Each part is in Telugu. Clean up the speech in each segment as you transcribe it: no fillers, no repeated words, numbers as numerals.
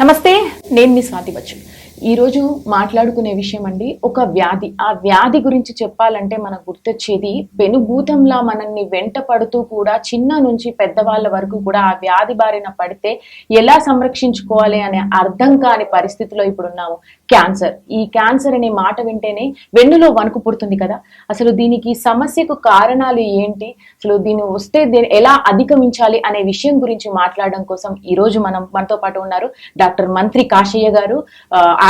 నమస్తే, నేను మీ స్వాతి బచ్చు. ఈరోజు మాట్లాడుకునే విషయం అండి ఒక వ్యాధి. ఆ వ్యాధి గురించి చెప్పాలంటే మనకు గుర్తొచ్చేది పెనుభూతంలా మనల్ని వెంట పడుతూ కూడా చిన్న నుంచి పెద్దవాళ్ళ వరకు కూడా ఆ వ్యాధి బారిన పడితే ఎలా సంరక్షించుకోవాలి అనే అర్థం కాని పరిస్థితిలో ఇప్పుడు ఉన్నాము. క్యాన్సర్. ఈ క్యాన్సర్ అనే మాట వింటేనే వెన్నులో వణుకు పుడుతుంది కదా. అసలు దీనికి సమస్యకు కారణాలు ఏంటి, అసలు దీన్ని వస్తే ఎలా అధిగమించాలి అనే విషయం గురించి మాట్లాడడం కోసం ఈ రోజు మనతో పాటు ఉన్నారు డాక్టర్ మంత్రి కాశయ్య గారు,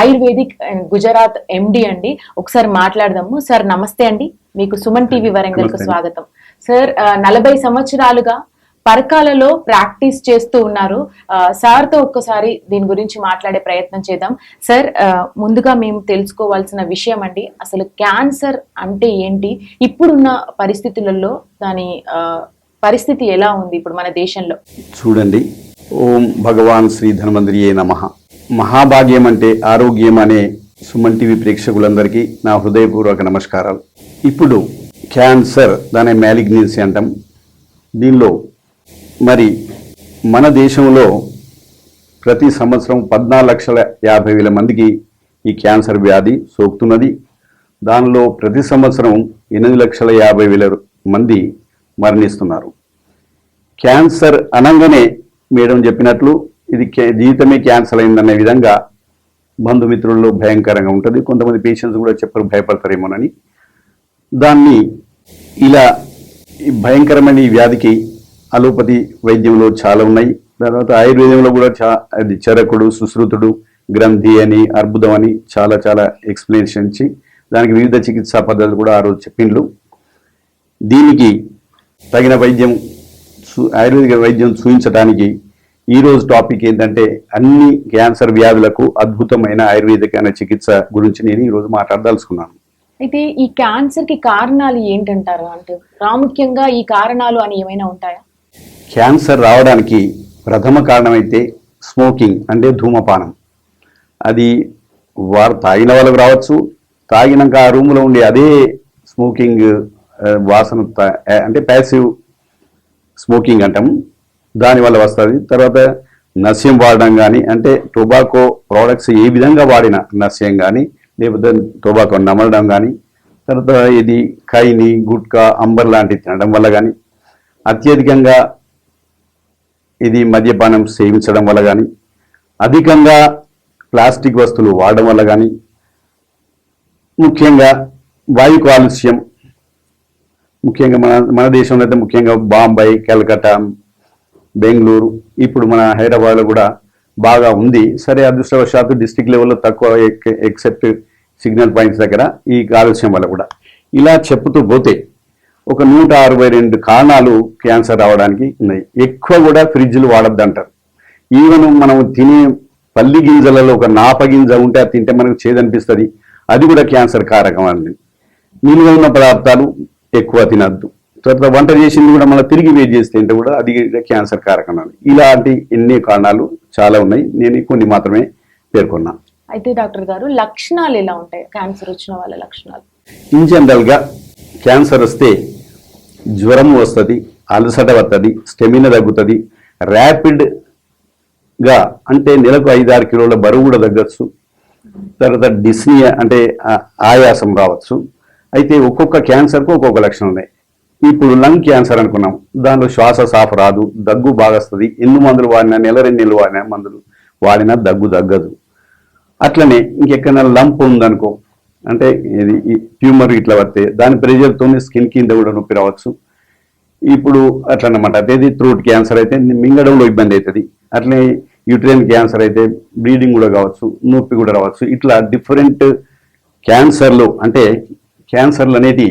ఆయుర్వేదిక్ గుజరాత్ ఎండి అండి. ఒకసారి మాట్లాడదాము. సార్ నమస్తే అండి, మీకు సుమన్ టీవీ వరంగల్ కు స్వాగతం. సార్ 40 సంవత్సరాలుగా పరకాలలో ప్రాక్టీస్ చేస్తూ ఉన్నారు. సార్ తో ఒక్కసారి దీని గురించి మాట్లాడే ప్రయత్నం చేద్దాం. సార్, ముందుగా మేము తెలుసుకోవాల్సిన విషయం అండి, అసలు క్యాన్సర్ అంటే ఏంటి, ఇప్పుడున్న పరిస్థితులలో దాని పరిస్థితి ఎలా ఉంది ఇప్పుడు మన దేశంలో? చూడండి, ఓం భగవాన్ శ్రీ ధన్వంతరియే నమః. మహాభాగ్యం అంటే ఆరోగ్యం అనే సుమన్ టీవీ ప్రేక్షకులందరికీ నా హృదయపూర్వక నమస్కారాలు. ఇప్పుడు క్యాన్సర్, దాని మ్యాలిగ్నెన్సీ అంటాం. దీనిలో మరి మన దేశంలో ప్రతి సంవత్సరం 14,50,000 మందికి ఈ క్యాన్సర్ వ్యాధి సోకుతున్నది. దానిలో ప్రతి సంవత్సరం 8,50,000 మంది మరణిస్తున్నారు. క్యాన్సర్ అనగానే మేడం చెప్పినట్లు ఇది జీవితమే క్యాన్సర్ అయిందనే విధంగా బంధుమిత్రుల్లో భయంకరంగా ఉంటుంది. కొంతమంది పేషెంట్స్ కూడా చెప్పరు, భయపడతారేమోనని. దాన్ని ఇలా భయంకరమైన ఈ వ్యాధికి అలోపతి వైద్యంలో చాలా ఉన్నాయి. తర్వాత ఆయుర్వేదంలో కూడా అది చరకుడు, సుశ్రుతుడు, గ్రంథి అని, అర్బుదం అని చాలా చాలా ఎక్స్ప్లెనేషన్ ఇచ్చి దానికి వివిధ చికిత్సా పద్ధతులు కూడా ఆ రోజు చెప్పిండ్లు. దీనికి తగిన వైద్యం, ఆయుర్వేదిక వైద్యం చూపించడానికి ఈరోజు టాపిక్ ఏంటంటే అన్ని క్యాన్సర్ వ్యాధులకు అద్భుతమైన ఆయుర్వేదిక చికిత్స గురించి నేను ఈరోజు మాట్లాడదలుచుకున్నాను. అయితే ఈ క్యాన్సర్ కి కారణాలు ఏంటంటారు? అంటే ప్రాముఖ్యంగా ఈ కారణాలు అని ఏమైనా ఉంటాయా? క్యాన్సర్ రావడానికి ప్రథమ కారణం అయితే స్మోకింగ్, అంటే ధూమపానం. అది వారు తాగిన వాళ్ళకు రావచ్చు, తాగినాక ఆ రూమ్లో ఉండే అదే స్మోకింగ్ వాసన, అంటే ప్యాసివ్ స్మోకింగ్ అంటాం, దానివల్ల వస్తుంది. తర్వాత నస్యం వాడడం కానీ, అంటే టొబాకో ప్రోడక్ట్స్ ఏ విధంగా వాడిన నస్యం కానీ, లేకపోతే టొబాకో నమలడం కానీ, తర్వాత ఇది ఖైని, గుట్కా, అంబర్ లాంటివి తినడం వల్ల కానీ, అత్యధికంగా ఇది మద్యపానం సేవించడం వల్ల కానీ, అధికంగా ప్లాస్టిక్ వస్తువులు వాడడం వల్ల కానీ, ముఖ్యంగా వాయు కాలుష్యం, ముఖ్యంగా మన దేశంలో అయితే ముఖ్యంగా బాంబే, కలకత్తా, బెంగళూరు, ఇప్పుడు మన హైదరాబాద్లో కూడా బాగా ఉంది. సరే, అదృష్టవశాత్తు డిస్ట్రిక్ట్ లెవెల్లో తక్కువ, ఎక్సెప్ట్ సిగ్నల్ పాయింట్స్ దగ్గర ఈ కాలుష్యం వల్ల కూడా. ఇలా చెప్పుతూ పోతే ఒక 162 కారణాలు క్యాన్సర్ రావడానికి ఉన్నాయి. ఎక్కువ కూడా ఫ్రిడ్జ్లు వాడద్దు అంటారు. ఈవెన్ మనం తినే పల్లి గింజలలో ఒక నాప గింజ ఉంటే అది తింటే మనకు చేదనిపిస్తుంది, అది కూడా క్యాన్సర్ కారకం అండి. నిలువ ఉన్న పదార్థాలు ఎక్కువ తినద్దు. తర్వాత వంట చేసింది కూడా మనం తిరిగి వేడి చేసి తింటే కూడా అది క్యాన్సర్ కారకం అండి. ఇలాంటి ఎన్ని కారణాలు చాలా ఉన్నాయి, నేను కొన్ని మాత్రమే పేర్కొన్నా. అయితే డాక్టర్ గారు, లక్షణాలు ఎలా ఉంటాయి క్యాన్సర్ వచ్చిన వాళ్ళ లక్షణాలు? ఇన్ జనరల్గా క్యాన్సర్ వస్తే జ్వరం వస్తుంది, అలసట వస్తుంది, స్టెమినా తగ్గుతుంది, ర్యాపిడ్గా అంటే నెలకు 5-6 కిలోల బరువు కూడా తగ్గచ్చు. తర్వాత డిస్నియా అంటే ఆయాసం రావచ్చు. అయితే ఒక్కొక్క క్యాన్సర్కు ఒక్కొక్క లక్షణం ఉన్నాయి. ఇప్పుడు లంగ్ క్యాన్సర్ అనుకున్నాం, దానిలో శ్వాస సాఫ్ రాదు, దగ్గు బాగా వస్తుంది. ఎన్ని మందులు వాడినా, 1-2 నెలలు వాడినా మందులు వాడినా దగ్గు తగ్గదు. అట్లనే ఇంకెక్కడైనా లంప్ ఉందనుకో, అంటే ఇది ట్యూమర్ ఇట్లా వస్తే దాని ప్రెజర్తోనే స్కిన్ కింద కూడా నొప్పి రావచ్చు. ఇప్పుడు అట్లనమాట. అదేది థ్రోట్ క్యాన్సర్ అయితే మింగడంలో ఇబ్బంది అవుతుంది. అట్లనే యూట్రైన్ క్యాన్సర్ అయితే బ్లీడింగ్ కూడా కావచ్చు, నొప్పి కూడా రావచ్చు. ఇట్లా డిఫరెంట్ క్యాన్సర్లు, అంటే క్యాన్సర్లు అనేది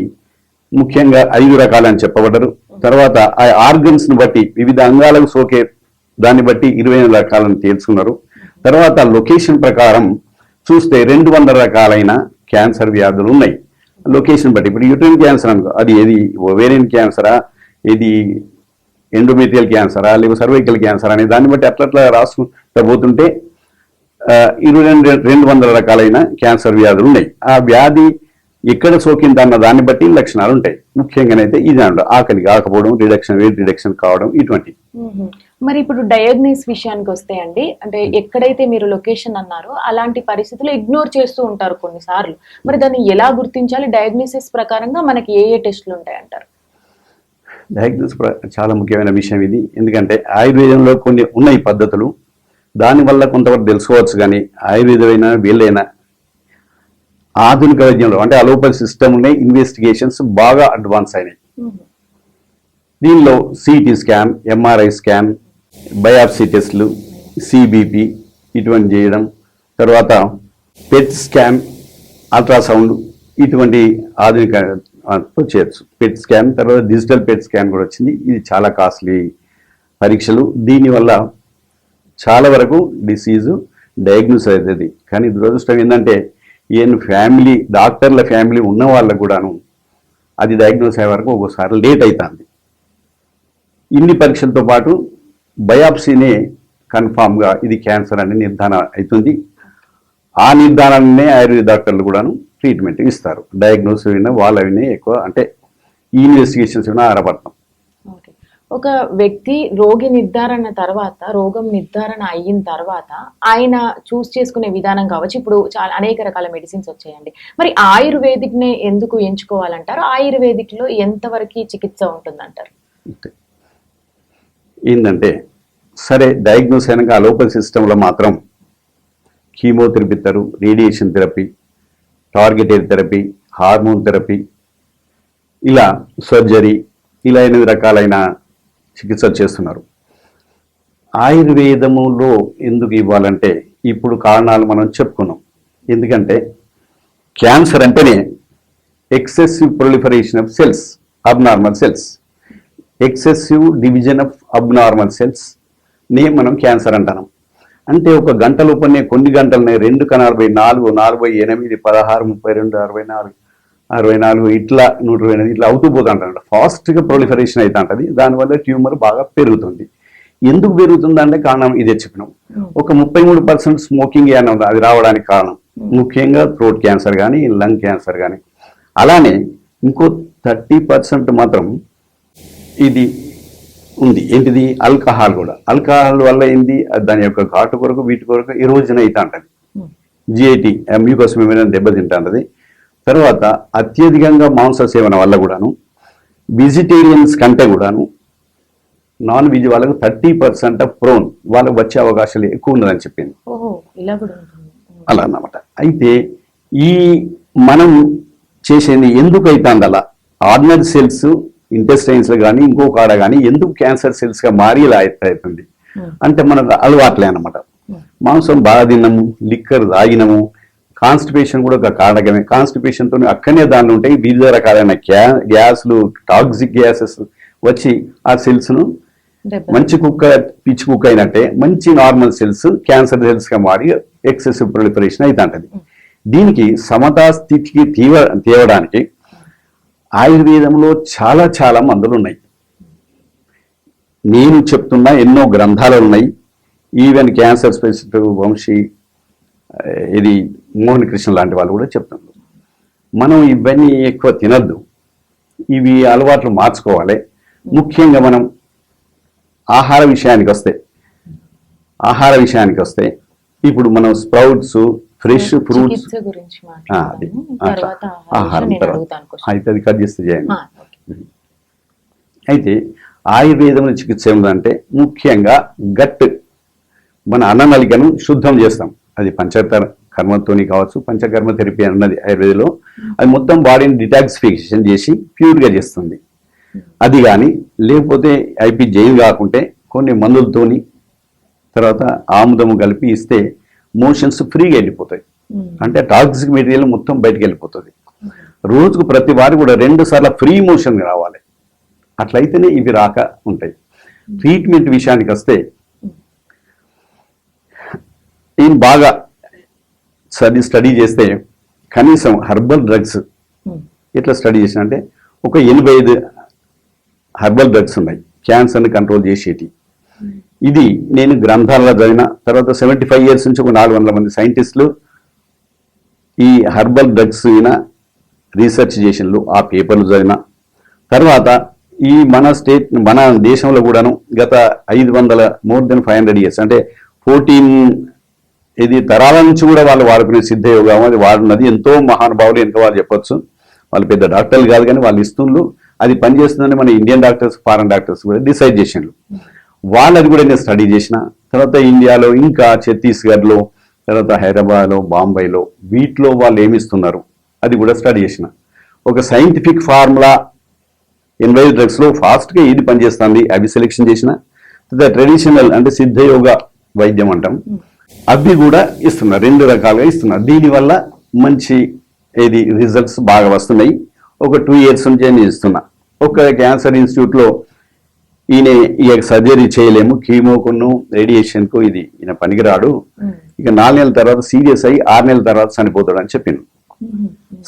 ముఖ్యంగా 5 రకాలని చెప్పబడ్డారు. తర్వాత ఆ ఆర్గన్స్ని బట్టి, వివిధ అంగాలకు సోకే దాన్ని బట్టి 20 రకాలను తేల్చుకున్నారు. తర్వాత లొకేషన్ ప్రకారం చూస్తే 200 రకాలైన క్యాన్సర్ వ్యాధులు ఉన్నాయి లొకేషన్ బట్టి. ఇప్పుడు యూట్రైన్ క్యాన్సర్ అనుకో, అది ఏది ఓవేరియన్ క్యాన్సరా, ఇది ఎండోమెట్రియల్ క్యాన్సరా, లేకపోతే సర్వైకల్ క్యాన్సర్ అనే దాన్ని బట్టి అట్లా రాసుకుంటూ పోతుంటే 200 రకాలైన క్యాన్సర్ వ్యాధులు ఉన్నాయి. ఆ వ్యాధి ఎక్కడ సోకిందన్న దాన్ని బట్టి లక్షణాలు ఉంటాయి. ముఖ్యంగానైతే ఇది ఆకలి కాకపోవడం, రిడక్షన్, వెయిట్ రిడక్షన్ కావడం, ఇటువంటి. మరి ఇప్పుడు డయాగ్నోస్ విషయానికి వస్తే అండి, అంటే ఎక్కడైతే మీరు లొకేషన్ అన్నారో అలాంటి పరిస్థితులు ఇగ్నోర్ చేస్తూ ఉంటారు కొన్నిసార్లు. మరి దాన్ని ఎలా గుర్తించాలి? డయాగ్నోసిస్ ప్రకారంగా మనకి ఏ టెస్టులు ఉంటాయి అంటారు? డయాగ్నోస్ చాలా ముఖ్యమైన విషయం ఇది. ఎందుకంటే ఆయుర్వేదంలో కొన్ని ఉన్నాయి పద్ధతులు, దానివల్ల కొంతవరకు తెలుసుకోవచ్చు. కానీ ఆయుర్వేదమైనా వీళ్ళైనా ఆధునిక వైద్యంలో అంటే అలోపతి సిస్టమ్నే ఇన్వెస్టిగేషన్స్ బాగా అడ్వాన్స్ అయినాయి. దీనిలో CT scan, MRI scan, biopsy టెస్టులు, సిబిపి ఇటువంటి చేయడం, తర్వాత పెట్ స్కాన్, అల్ట్రాసౌండ్ ఇటువంటి ఆధునిక చేయొచ్చు. పెట్ స్కాన్ తర్వాత డిజిటల్ పెట్ స్కాన్ కూడా వచ్చింది. ఇది చాలా కాస్ట్లీ పరీక్షలు. దీనివల్ల చాలా వరకు డిసీజు డయాగ్నోస్ అవుతుంది. కానీ దురదృష్టం ఏంటంటే ఫ్యామిలీ డాక్టర్ల ఫ్యామిలీ ఉన్న వాళ్ళకు కూడాను అది డయాగ్నోస్ అయ్యే వరకు ఒక్కోసారి లేట్ అవుతుంది. ఇన్ని పరీక్షలతో పాటు బయాప్సీనే కన్ఫామ్గా ఇది క్యాన్సర్ అని నిర్ధారణ అవుతుంది. ఆ నిర్ధారణనే ఆయుర్వేద డాక్టర్లు కూడాను ట్రీట్మెంట్ ఇస్తారు. డయాగ్నోస్ అయినా వాళ్ళవినే ఎక్కువ అంటే ఈ ఇన్వెస్టిగేషన్స్ అయినా ఆరపడతాం. ఒక వ్యక్తి రోగి నిర్ధారణ తర్వాత, రోగం నిర్ధారణ అయిన తర్వాత ఆయన చూస్ చేసుకునే విధానం కావచ్చు. ఇప్పుడు చాలా అనేక రకాల మెడిసిన్స్ వచ్చాయండి. మరి ఆయుర్వేదిక్ నే ఎందుకు ఎంచుకోవాలంటారు? ఆయుర్వేదిక్ లో ఎంతవరకు చికిత్స ఉంటుందంటారు? ఏంటంటే సరే, డయాగ్నోస్ అయినాక అలోపతి సిస్టంలో మాత్రం కీమోథెరపీ ఇస్తారు, radiation therapy, targeted therapy, hormone therapy, ఇలా సర్జరీ, ఇలా 8 రకాలైన చికిత్స చేస్తున్నారు. ఆయుర్వేదములో ఎందుకు ఇవ్వాలంటే ఇప్పుడు కారణాలు మనం చెప్పుకున్నాం. ఎందుకంటే క్యాన్సర్ అంటేనే excessive proliferation of cells, abnormal cells, excessive division of abnormal cells నే మనం క్యాన్సర్ అంటున్నాం. అంటే ఒక గంట లోపలనే కొన్ని గంటలనే 2 కణాలు 4, 48, 16, 32, 64, 64 ఇట్లా 128 ఇట్లా అవుతూ పోతుంటాడు. ఫాస్ట్గా ప్రొలిఫరేషన్ అవుతూ ఉంటుంది. దానివల్ల ట్యూమర్ బాగా పెరుగుతుంది. ఎందుకు పెరుగుతుంది అంటే కారణం ఇదే చెప్పినాం. ఒక 33% స్మోకింగ్ ఉంది, అది రావడానికి కారణం ముఖ్యంగా థ్రోట్ క్యాన్సర్ కానీ లంగ్ క్యాన్సర్ కానీ. అలానే ఇంకో 30% మాత్రం ఇది ఉంది. ఏంటిది? ఆల్కహాల్ కూడా. ఆల్కహాల్ వల్ల ఏంది, దాని యొక్క ఘాటు కొరకు వీటి కొరకు ఎరోజన్ అవుతా ఉంటుంది. జిఐటి మ్యూకస్ మెమరీ దెబ్బతింటుంది. తర్వాత అత్యధికంగా మాంస సేవన వల్ల కూడాను వెజిటేరియన్స్ కంటే కూడాను నాన్ వెజ్ వాళ్ళకు 30% ప్రోన్ వాళ్ళకు వచ్చే అవకాశాలు ఎక్కువ ఉన్నదని చెప్పింది. అలా అన్నమాట. అయితే ఈ మనం చేసేది ఎందుకు అవుతుంది అలా? ఆర్డినరీ సెల్స్ ఇంటెస్టైన్స్లో కానీ ఇంకో కాడ కానీ ఎందుకు క్యాన్సర్ సెల్స్గా మారి ఇలా అవుతుంది అంటే మనకు అలవాట్లే అన్నమాట. మాంసం బాగా తిన్నాము, లిక్కర్ తాగినాము, కాన్స్టిపేషన్ కూడా ఒక కారణమే. కాన్స్టిపేషన్తో అక్కడనే దానిలో ఉంటాయి వివిధ రకాలైన గ్యాస్లు, టాక్సిక్ గ్యాసెస్ వచ్చి ఆ సెల్స్ను మంచి కుక్క పిచ్చి కుక్క అయినట్టే మంచి నార్మల్ సెల్స్ క్యాన్సర్ సెల్స్గా మారి ఎక్సెసివ్ ప్రొలిఫరేషన్ అవుతుంటుంది. దీనికి సమతా స్థితికి తేవడానికి ఆయుర్వేదంలో చాలా చాలా మందులు ఉన్నాయి. నేను చెప్తున్నా ఎన్నో గ్రంథాలు ఉన్నాయి. ఈవెన్ క్యాన్సర్ స్పెసిఫిక్ వంశీ, ఇది మోహన్ కృష్ణ లాంటి వాళ్ళు కూడా చెప్తున్నారు. మనం ఇవన్నీ ఎక్కువ తినద్దు, ఇవి అలవాట్లు మార్చుకోవాలి. ముఖ్యంగా మనం ఆహార విషయానికి వస్తే ఇప్పుడు మనం స్ప్రౌట్స్, ఫ్రెష్ ఫ్రూట్స్, ఆహారం తర్వాత అయితే అది కట్ చేస్తే చేయండి. అయితే ఆయుర్వేదంలో చికిత్స ఏమిటంటే ముఖ్యంగా గట్, మన అన్ననళికను శుద్ధం చేస్తాం. అది పంచకర్మతోని కావచ్చు, పంచకర్మ థెరపీ అన్నది ఆయుర్వేదంలో. అది మొత్తం బాడీని డిటాక్సిఫికేషన్ చేసి ప్యూర్గా చేస్తుంది. అది కానీ లేకపోతే ఐపీ జైన్ కాకుంటే కొన్ని మందులతోని తర్వాత ఆముదము కలిపి ఇస్తే మోషన్స్ ఫ్రీగా వెళ్ళిపోతాయి. అంటే టాక్సిక్ మెటీరియల్ మొత్తం బయటకు వెళ్ళిపోతుంది. రోజుకు ప్రతి వారు కూడా 2 సార్లు ఫ్రీ మోషన్ రావాలి. అట్లయితేనే ఇవి రాక ఉంటాయి. ట్రీట్మెంట్ విషయానికి వస్తే నేను బాగా స్టడీ చేస్తే కనీసం హెర్బల్ డ్రగ్స్ ఎట్లా స్టడీ చేసిన అంటే ఒక 85 హెర్బల్ డ్రగ్స్ ఉన్నాయి క్యాన్సర్ని కంట్రోల్ చేసేటి. ఇది నేను గ్రంథాలలో చదివిన తర్వాత 75 years నుంచి ఒక 400 మంది సైంటిస్టులు ఈ హెర్బల్ డ్రగ్స్ రీసెర్చ్ చేసినలు ఆ పేపర్లు చదివిన తర్వాత ఈ మన దేశంలో కూడాను గత 500 మోర్ దెన్ 500 ఇయర్స్ అంటే 14 తరాల నుంచి కూడా వాళ్ళు వాడుకునే సిద్ధ యోగం అది వాడున్నది. ఎంతో మహానుభావులు వెనుక వాళ్ళు చెప్పొచ్చు, వాళ్ళు పెద్ద డాక్టర్లు కాదు కానీ వాళ్ళు ఇస్తుండ్రు, అది పనిచేస్తుందని మన ఇండియన్ డాక్టర్స్ ఫారెన్ డాక్టర్స్ కూడా డిసైడ్ చేసిండ్రు. వాళ్ళది కూడా నేను స్టడీ చేసిన. తర్వాత ఇండియాలో ఇంకా ఛత్తీస్గఢ్లో, తర్వాత హైదరాబాద్లో, బాంబేలో వీటిలో వాళ్ళు ఏమిస్తున్నారు అది కూడా స్టడీ చేసిన. ఒక సైంటిఫిక్ ఫార్ములా ఎన్వై డ్రగ్స్లో ఫాస్ట్గా ఏది పనిచేస్తుంది అవి సెలెక్షన్ చేసిన. తర్వాత ట్రెడిషనల్ అంటే సిద్ధయోగ వైద్యం అంటాం, అవి కూడా ఇస్తున్నారు, 2 రకాలుగా ఇస్తున్నారు. దీనివల్ల మంచి రిజల్ట్స్ బాగా వస్తున్నాయి. ఒక 2 years నుంచే నేను ఇస్తున్నా. ఒక క్యాన్సర్ ఇన్స్టిట్యూట్లో ఈయన సర్జరీ చేయలేము, కీమోకును రేడియేషన్కు ఈయన పనికిరాడు, ఇక 4 నెలల తర్వాత సీరియస్ అయ్యి 6 నెలల తర్వాత చనిపోతాడు అని చెప్పాను.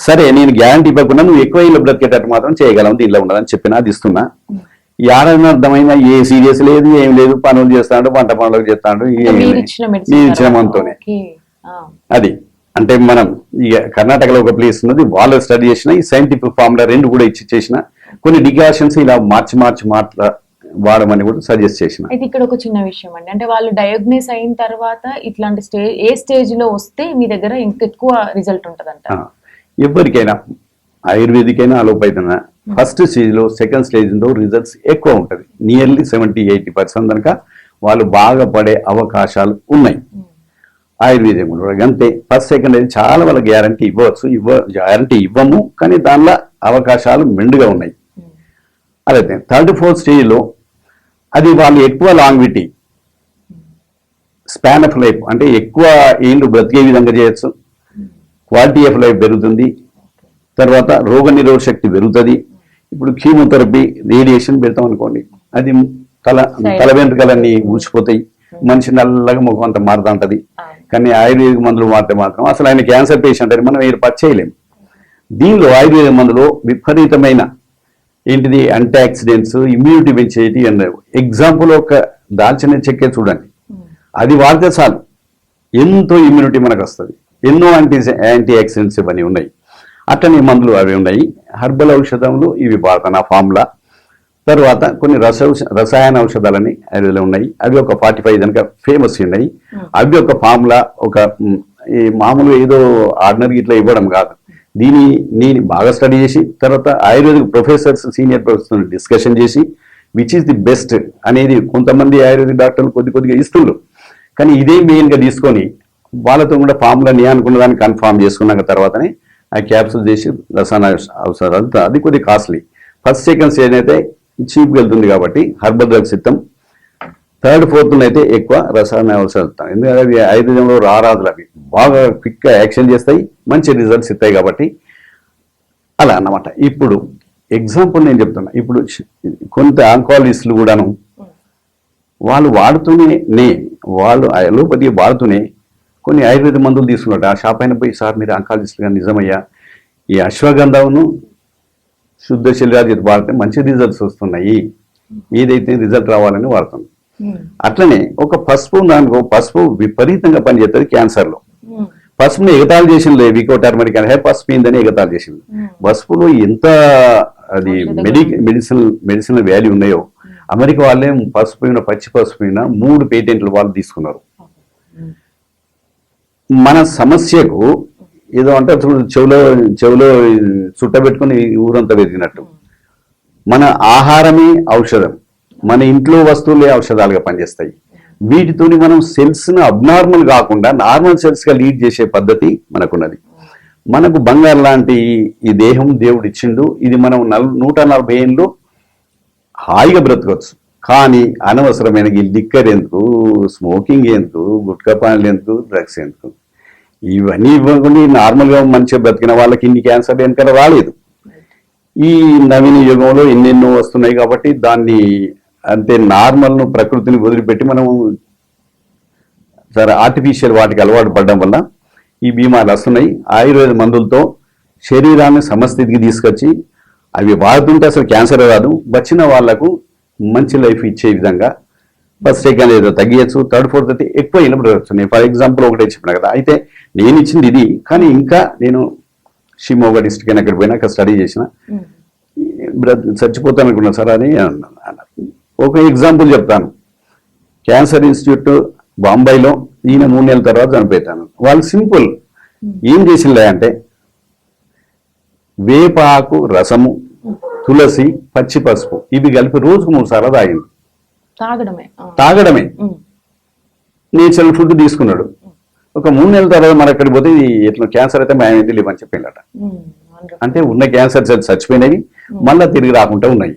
సరే నేను గ్యారంటీ ఇవ్వకుండా నువ్వు ఎక్కువ ఇల్లు బ్రతికేటట్టు మాత్రం చేయగలవు, దీనిలో ఉండదని చెప్పినా అది ఇస్తున్నా. ఈ ఆరోగ్యం అర్థమైన ఏ సీరియస్ లేదు, ఏం లేదు, పనులు చేస్తాడు, పంట పనులకు చేస్తాడు, మీరు ఇచ్చిన మనతోనే. అది అంటే మనం ఇక కర్ణాటకలో ఒక ప్లేస్ ఉన్నది, వాళ్ళు స్టడీ చేసిన ఈ సైంటిఫిక్ ఫార్ములా 2 కూడా ఇచ్చి చేసిన. కొన్ని డికాషన్స్ ఇలా మార్చి వాడమని కూడా సజెస్ట్ చేసిన. అయితే ఇక్కడ ఒక చిన్న విషయం అండి, అంటే వాళ్ళు డయాగ్నోస్ అయిన తర్వాత ఇట్లాంటి ఏ స్టేజ్ లో వస్తే మీ దగ్గర ఇంకెక్కువ రిజల్ట్ ఉంటదంట? ఎవరికైనా ఆయుర్వేదిక్ అయినా అలోపతినా ఫస్ట్ స్టేజ్ లో, సెకండ్ స్టేజ్ లో రిజల్ట్స్ ఎక్కువ ఉంటుంది. నియర్లీ 70-80% కనుక వాళ్ళు బాగా పడే అవకాశాలు ఉన్నాయి. ఆయుర్వేదం కూడా అంతే. ఫస్ట్ సెకండ్ అయితే చాలా వాళ్ళ గ్యారంటీ గ్యారంటీ ఇవ్వము, కానీ దానిలో అవకాశాలు మెండుగా ఉన్నాయి. అదైతే థర్డ్ ఫోర్త్ స్టేజ్లో అది వాళ్ళు ఎక్కువ లాంగ్విటీ, స్పాన్ ఆఫ్ లైఫ్ అంటే ఎక్కువ ఏళ్ళు బ్రతికే విధంగా చేయొచ్చు, క్వాలిటీ ఆఫ్ లైఫ్ పెరుగుతుంది, తర్వాత రోగ నిరోధక శక్తి పెరుగుతుంది. ఇప్పుడు కీమోథెరపీ, రేడియేషన్ పెడతాం అనుకోండి, అది తల వెంట్రుకలన్నీ ఊసిపోతాయి, మనిషి నల్లగా ముఖం అంతా మారుతూ ఉంటుంది. కానీ ఆయుర్వేదిక మందులు మారితే మాత్రం అసలు ఆయన క్యాన్సర్ పేషెంట్ అని మనం ఏర్పాటు చేయలేము. దీనిలో ఆయుర్వేద మందులో విపరీతమైన యాంటీ ఆక్సిడెంట్స్, ఇమ్యూనిటీ పెంచేటి అన్నారు. ఎగ్జాంపుల్ ఒక దాల్చిన చెక్కే చూడండి, అది వాడితే చాలు ఎంతో ఇమ్యూనిటీ మనకు వస్తుంది. ఎన్నో యాంటీ ఆక్సిడెంట్స్ ఇవన్నీ ఉన్నాయి. అట్లనే మందులు అవి ఉన్నాయి. హర్బల్ ఔషధములు ఇవి వాడతాను ఆ ఫార్ములా. తర్వాత కొన్ని రసాయన ఔషధాలని అవి ఉన్నాయి, అవి ఒక 45 కనుక ఫేమస్ ఉన్నాయి. అవి ఒక ఫార్ములా, ఒక ఈ మామూలు ఏదో ఆర్డినరీ ఇట్లా ఇవ్వడం కాదు. నేను బాగా స్టడీ చేసి తర్వాత ayurvedic professors, senior professors discussion చేసి విచ్ ఈస్ ది బెస్ట్ అనేది కొంతమంది ఆయుర్వేదిక్ డాక్టర్లు కొద్దిగా ఇస్తుండ్రు. కానీ ఇదే మెయిన్గా తీసుకొని వాళ్ళతో కూడా ఫార్ములా నేను అనుకున్న దాన్ని కన్ఫామ్ చేసుకున్నాక తర్వాతనే ఆ క్యాప్సూల్ చేసి రసాయన ఔషధాలు, అది కొద్దిగా కాస్ట్లీ. ఫస్ట్ సెకండ్ స్టేజ్ అయితే చీప్గా వెళ్తుంది కాబట్టి హర్బల్ డ్రగ్స్ ఇస్తాం. థర్డ్ ఫోర్త్ అయితే ఎక్కువ రసాయన ఔషధాలు ఇస్తాం, ఎందుకంటే అవి ఆయుర్వేదంలో రారాదులు, అవి బాగా క్విక్గా యాక్షన్ చేస్తాయి, మంచి రిజల్ట్స్ ఇస్తాయి కాబట్టి అలా అన్నమాట. ఇప్పుడు ఎగ్జాంపుల్ నేను చెప్తున్నా, ఇప్పుడు కొంత ఆంకాలజిస్టులు కూడాను వాళ్ళు వాళ్ళు అలోపతి వాడుతూనే కొన్ని ఆయుర్వేద మందులు తీసుకున్నట్టు ఆ షాప్ అయిన పోయి, సార్ మీరు ఆంకాలజిస్టులుగా నిజమయ్యా, ఈ అశ్వగంధమును శుద్ధ శరీరాది వాడితే మంచి రిజల్ట్స్ వస్తున్నాయి, ఏదైతే రిజల్ట్ రావాలని వాడుతుంది. అట్లనే ఒక పసుపు దానికో, పసుపు విపరీతంగా పనిచేస్తుంది క్యాన్సర్లో. పసుపుని ఎగతాళి చేసింది వికో టర్మరిక్ అని, పసుపు ఏందని ఎగతాళి చేసింది. పసుపులో ఎంత అది మెడిసినల్ వాల్యూ ఉన్నాయో, అమెరికా వాళ్ళే పసుపు పచ్చి పసుపు 3 పేటెంట్లు వాళ్ళు తీసుకున్నారు. మన సమస్యకు ఏదో అంటే చెవులో చుట్టబెట్టుకుని ఊరంతా వెతికినట్టు, మన ఆహారమే ఔషధం, మన ఇంట్లో వస్తువులే ఔషధాలుగా పనిచేస్తాయి. వీటితోని మనం సెల్స్ను అబ్నార్మల్ కాకుండా నార్మల్ సెల్స్గా లీడ్ చేసే పద్ధతి మనకున్నది. మనకు బంగారు లాంటి ఈ దేహం దేవుడు ఇచ్చిండు, ఇది మనం 140 ఏళ్ళు హాయిగా బ్రతకొచ్చు. కానీ అనవసరమైన ఈ లిక్కర్ ఎందుకు, స్మోకింగ్ ఎందుకు, గుట్కా పానీలు ఎందుకు, డ్రగ్స్ ఎందుకు, ఇవన్నీ ఇవ్వకుండా నార్మల్గా మంచిగా బ్రతికిన వాళ్ళకి ఇన్ని క్యాన్సర్ వెనకాల రాలేదు. ఈ నవీన యుగంలో ఎన్నెన్నో వస్తున్నాయి కాబట్టి దాన్ని అంటే నార్మల్ను, ప్రకృతిని వదిలిపెట్టి మనం సరే ఆర్టిఫిషియల్ వాటికి అలవాటు పడడం వల్ల ఈ బీమార్లు వస్తున్నాయి. ఆయుర్వేద మందులతో శరీరాన్ని సమస్థితికి తీసుకొచ్చి అవి వాడుతుంటే అసలు క్యాన్సర్ రాదు, వచ్చిన వాళ్లకు మంచి లైఫ్ ఇచ్చే విధంగా ఫస్ట్ సెకండ్ ఏదో తగ్గించచ్చు, థర్డ్ ఫోర్త్ అయితే ఎక్కువ ఇనపడవచ్చు. నేను ఫర్ ఎగ్జాంపుల్ ఒకటే చెప్పిన కదా, అయితే నేను ఇచ్చింది ఇది, కానీ ఇంకా నేను షిమోగా డిస్ట్రిక్ట్ అయినా అక్కడ పోయినా అక్కడ స్టడీ చేసిన చచ్చిపోతాను అనుకున్నా సార్ అని అన్నారు. ఒక ఎగ్జాంపుల్ చెప్తాను. క్యాన్సర్ ఇన్స్టిట్యూట్ బాంబేలో ఈయన 3 నెలల తర్వాత చనిపోతాను. వాళ్ళు సింపుల్ ఏం చేసిండే అంటే వేపాకు రసము, తులసి, పచ్చి పసుపు ఇవి కలిపి రోజుకు 3 సార్లు తాగింది. తాగడమే నేచురల్ ఫుడ్ తీసుకున్నాడు. ఒక 3 నెలల తర్వాత మరి అక్కడికి పోతే ఇట్లా క్యాన్సర్ అయితే మాయమైంది లేవని చెప్పిండట. అంటే ఉన్న క్యాన్సర్ సెల్స్ చచ్చిపోయినవి మళ్ళీ తిరిగి రాకుండా ఉన్నాయి.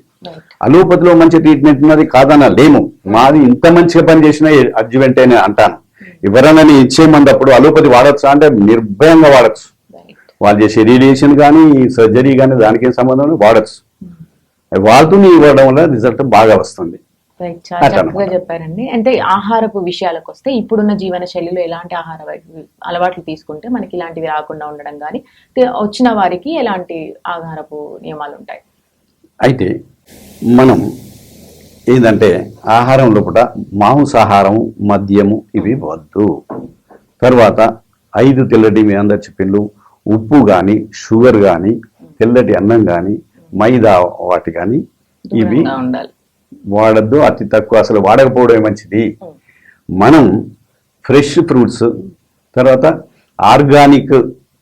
అలోపతిలో మంచి ట్రీట్మెంట్ ఉన్నది కాదన్న లేము. మాది ఇంత మంచిగా పనిచేసినా అడ్జువెంట్ అని అంటాను. ఎవరైనా ఇచ్చే మంది అప్పుడు అలోపతి వాడచ్చు అంటే నిర్భయంగా వాడచ్చు. వాళ్ళు చేసే రేడియేషన్ కానీ సర్జరీ కానీ దానికి సంబంధం వాడచ్చు. వాళ్ళతో ఇవ్వడం వల్ల రిజల్ట్ బాగా వస్తుంది. చాలా చక్కగా చెప్పారండి. అంటే ఆహారపు విషయాలకు వస్తే ఇప్పుడున్న జీవన శైలిలో ఎలాంటి ఆహార అలవాట్లు తీసుకుంటే మనకి ఇలాంటివి రాకుండా ఉండడం కానీ వచ్చిన వారికి ఎలాంటి ఆహారపు నియమాలు ఉంటాయి? అయితే మనం ఏంటంటే ఆహారం లోపల మాంసాహారం, మద్యము ఇవి వద్దు. తర్వాత 5 తెల్లటి మీ అందరు చెప్పిండ్రు, ఉప్పు కానీ, షుగర్ కానీ, తెల్లటి అన్నం కానీ, మైదా వాటి కానీ ఇవి వాడద్దు. అతి తక్కువ, అసలు వాడకపోవడమే మంచిది. మనం ఫ్రెష్ ఫ్రూట్స్, తర్వాత ఆర్గానిక్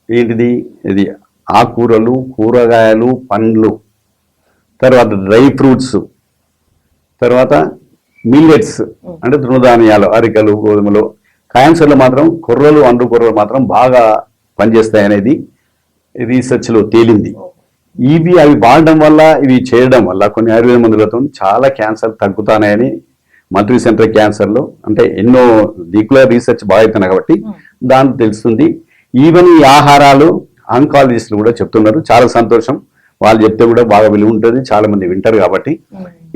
ఏంటిది ఇది ఆకుకూరలు, కూరగాయలు, పండ్లు, తర్వాత డ్రై ఫ్రూట్స్, తర్వాత మిల్లెట్స్ అంటే తృణధాన్యాలు, అరికలు, గోధుమలు. క్యాన్సర్లో మాత్రం కొర్రలు, అండు కొర్రలు మాత్రం బాగా పనిచేస్తాయి అనేది రీసెర్చ్లో తేలింది. అవి వాడడం వల్ల, ఇవి చేయడం వల్ల కొన్ని ఆయుర్వేద మందులతో చాలా క్యాన్సర్ తగ్గుతాయని మల్టీ సెంటర్ క్యాన్సర్లో అంటే ఎన్నో దిక్కుల రీసెర్చ్ బాగా అవుతున్నాయి కాబట్టి దాంట్లో తెలుస్తుంది. ఈవెన్ ఈ ఆహారాలు ఆంకాలజిస్టులు కూడా చెప్తున్నారు. చాలా సంతోషం. వాళ్ళు చెప్తే కూడా బాగా విలువ ఉంటుంది, చాలా మంది వింటారు. కాబట్టి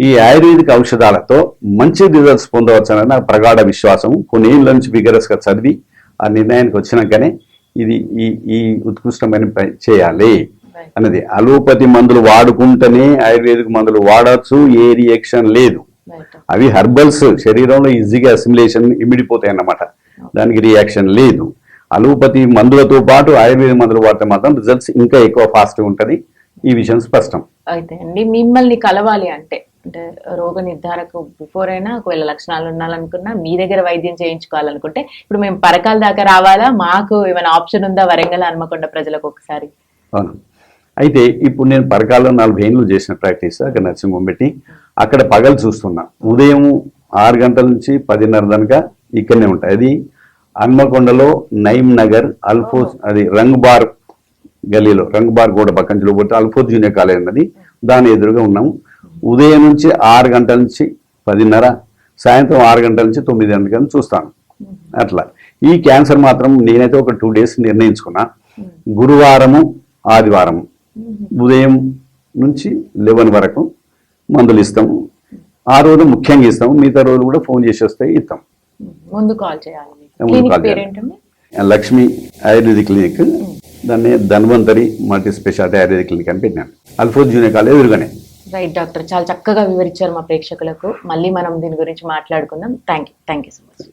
ఈ ఆయుర్వేదిక ఔషధాలతో మంచి రిజల్ట్స్ పొందవచ్చని నాకు ప్రగాఢ విశ్వాసం. కొన్ని ఏళ్ళ నుంచి విగరస్గా చదివి ఆ నిర్ణయానికి వచ్చినాకనే ఇది ఈ ఉత్కృష్టమైన చేయాలి అన్నది. అలోపతి మందులు వాడుకుంటేనే ఆయుర్వేదిక మందులు వాడచ్చు, ఏ రియాక్షన్ లేదు. అవి హెర్బల్స్, శరీరంలో ఈజీగా అసిమిలేషన్ ఇమిడిపోతాయి అన్నమాట, దానికి రియాక్షన్ లేదు. అలోపతి మందులతో పాటు ఆయుర్వేద మందులు వాడితే మాత్రం రిజల్ట్స్ ఇంకా ఎక్కువ ఫాస్ట్గా ఉంటుంది. ఈ విషయం స్పష్టం. అయితే అండి, మిమ్మల్ని కలవాలి అంటే రోగ నిర్ధారకు బిఫోర్ అయినా ఒకవేళ లక్షణాలు ఉండాలనుకున్నా, మీ దగ్గర వైద్యం చేయించుకోవాలనుకుంటే ఇప్పుడు మేము పరకాల దాకా రావాలా? మాకు ఏమైనా ఆప్షన్ ఉందా వరంగల్, హన్మకొండ ప్రజలకు ఒకసారి? అవును. అయితే ఇప్పుడు నేను పరకాల్లో 40 ఏళ్ళు చేసిన ప్రాక్టీస్ అక్కడ నర్సింగ్ పెట్టి అక్కడ పగలు చూస్తున్నా. ఉదయం 6 గంటల నుంచి 10:30 దాకా ఇక్కడనే ఉంటాయి. అది హన్మకొండలో నయీం నగర్ అల్ఫోజ్, అది రంగ్బార్ గలీలో, రంగ్బార్ గోడ పక్కన పోతే అల్ఫోజ్ జూనియర్ కాలేజ్ ఉన్నది, దాని ఎదురుగా ఉన్నాము. ఉదయం నుంచి 6 గంటల నుంచి 10:30, సాయంత్రం 6 గంటల నుంచి 9 గంటల చూస్తాను. అట్లా ఈ క్యాన్సర్ మాత్రం నేనైతే ఒక 2 డేస్ నిర్ణయించుకున్నా. గురువారము, ఆదివారము ఉదయం నుంచి 11 వరకు మందులు ఇస్తాము. ఆ రోజు ముఖ్యంగా ఇస్తాము, మిగతా రోజు కూడా ఫోన్ చేసి వస్తే ఇస్తాం. ముందు కాల్ చేయాలి. లక్ష్మి ఆయుర్వేదిక్ క్లినిక్, దాన్ని Dhanvantari multi speciality ayurvedic clinic అని పెట్టినాను. అల్ఫోజ్ జూనియర్ కాలేజ్ ఎదురుగానే. రైట్ డాక్టర్, చాలా చక్కగా వివరించారు మా ప్రేక్షకులకు. మళ్ళీ మనం దీని గురించి మాట్లాడుకుందాం. Thank you so much.